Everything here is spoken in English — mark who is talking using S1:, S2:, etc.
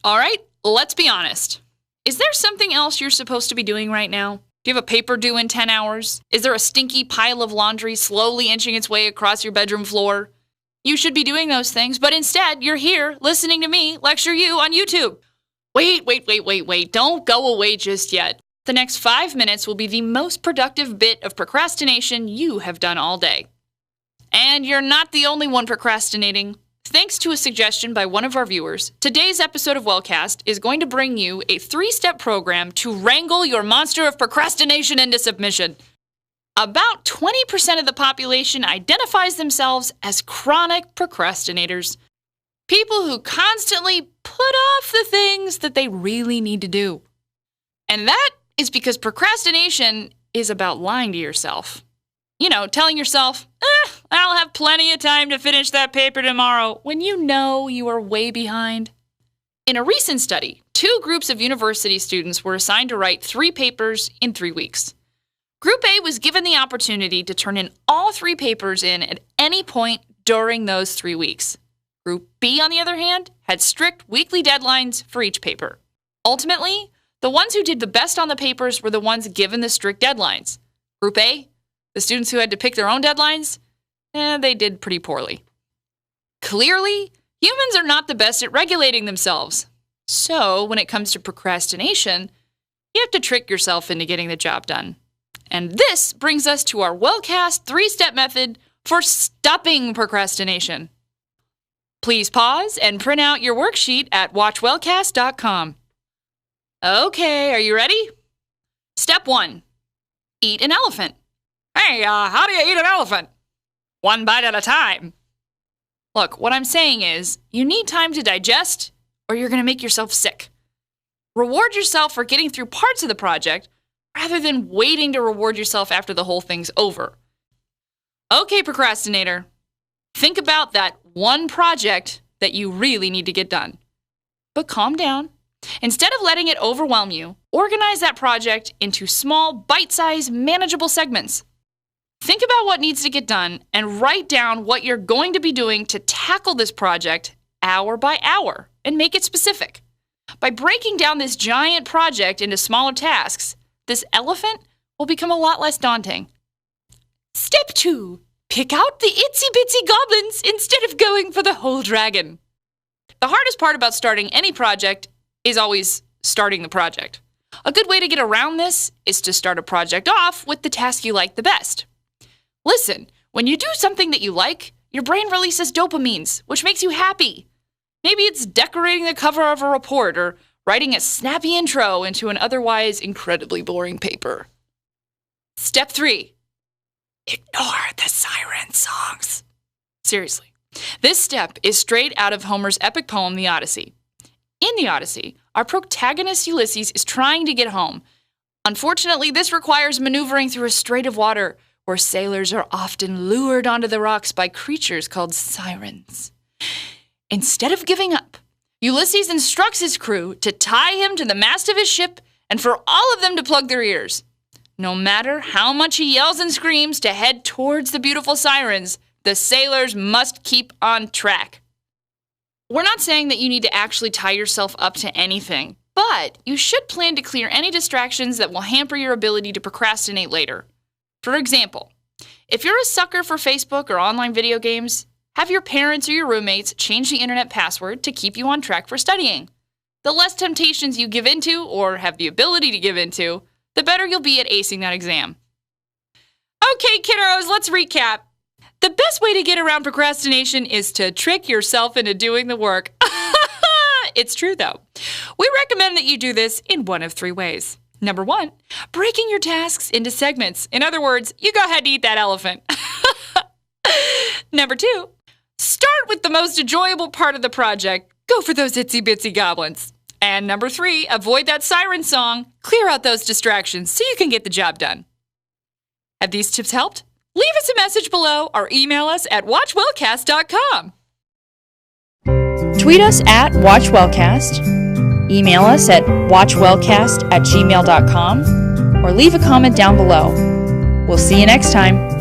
S1: All right, let's be honest. Is there something else you're supposed to be doing right now? Do you have a paper due in 10 hours? Is there a stinky pile of laundry slowly inching its way across your bedroom floor? You should be doing those things, but instead, you're here listening to me lecture you on YouTube. Wait. Don't go away just yet. The next 5 minutes will be the most productive bit of procrastination you have done all day. And you're not the only one procrastinating. Thanks to a suggestion by one of our viewers, today's episode of Wellcast is going to bring you a 3-step program to wrangle your monster of procrastination into submission. About 20% of the population identifies themselves as chronic procrastinators. People who constantly put off the things that they really need to do. And that is because procrastination is about lying to yourself. You know, telling yourself, I'll have plenty of time to finish that paper tomorrow, when you know you are way behind. In a recent study, 2 groups of university students were assigned to write 3 papers in 3 weeks. Group A was given the opportunity to turn in all 3 papers in at any point during those 3 weeks. Group B, on the other hand, had strict weekly deadlines for each paper. Ultimately, the ones who did the best on the papers were the ones given the strict deadlines. Group A, the students who had to pick their own deadlines, they did pretty poorly. Clearly, humans are not the best at regulating themselves. So, when it comes to procrastination, you have to trick yourself into getting the job done. And this brings us to our Wellcast 3-step method for stopping procrastination. Please pause and print out your worksheet at watchwellcast.com. Okay, are you ready? Step 1. Eat an elephant. Hey, how do you eat an elephant? 1 bite at a time. Look, what I'm saying is, you need time to digest, or you're going to make yourself sick. Reward yourself for getting through parts of the project, rather than waiting to reward yourself after the whole thing's over. Okay, procrastinator. Think about that one project that you really need to get done. But calm down. Instead of letting it overwhelm you, organize that project into small, bite-sized, manageable segments. Think about what needs to get done and write down what you're going to be doing to tackle this project hour by hour and make it specific. By breaking down this giant project into smaller tasks, this elephant will become a lot less daunting. Step 2. Pick out the itsy-bitsy goblins instead of going for the whole dragon. The hardest part about starting any project is always starting the project. A good way to get around this is to start a project off with the task you like the best. Listen, when you do something that you like, your brain releases dopamines, which makes you happy. Maybe it's decorating the cover of a report or writing a snappy intro into an otherwise incredibly boring paper. Step 3. Ignore the siren songs. Seriously, this step is straight out of Homer's epic poem, The Odyssey. In The Odyssey, our protagonist Ulysses is trying to get home. Unfortunately, this requires maneuvering through a strait of water where sailors are often lured onto the rocks by creatures called sirens. Instead of giving up, Ulysses instructs his crew to tie him to the mast of his ship and for all of them to plug their ears. No matter how much he yells and screams to head towards the beautiful sirens, the sailors must keep on track. We're not saying that you need to actually tie yourself up to anything, but you should plan to clear any distractions that will hamper your ability to procrastinate later. For example, if you're a sucker for Facebook or online video games, have your parents or your roommates change the internet password to keep you on track for studying. The less temptations you give into or have the ability to give into, the better you'll be at acing that exam. Okay, kiddos, let's recap. The best way to get around procrastination is to trick yourself into doing the work. It's true, though. We recommend that you do this in one of 3 ways. Number 1, breaking your tasks into segments. In other words, you go ahead and eat that elephant. Number 2, start with the most enjoyable part of the project. Go for those itsy-bitsy goblins. And number 3, avoid that siren song. Clear out those distractions so you can get the job done. Have these tips helped? Leave us a message below or email us at watchwellcast.com.
S2: Tweet us at watchwellcast. Email us at watchwellcast@gmail.com or leave a comment down below. We'll see you next time.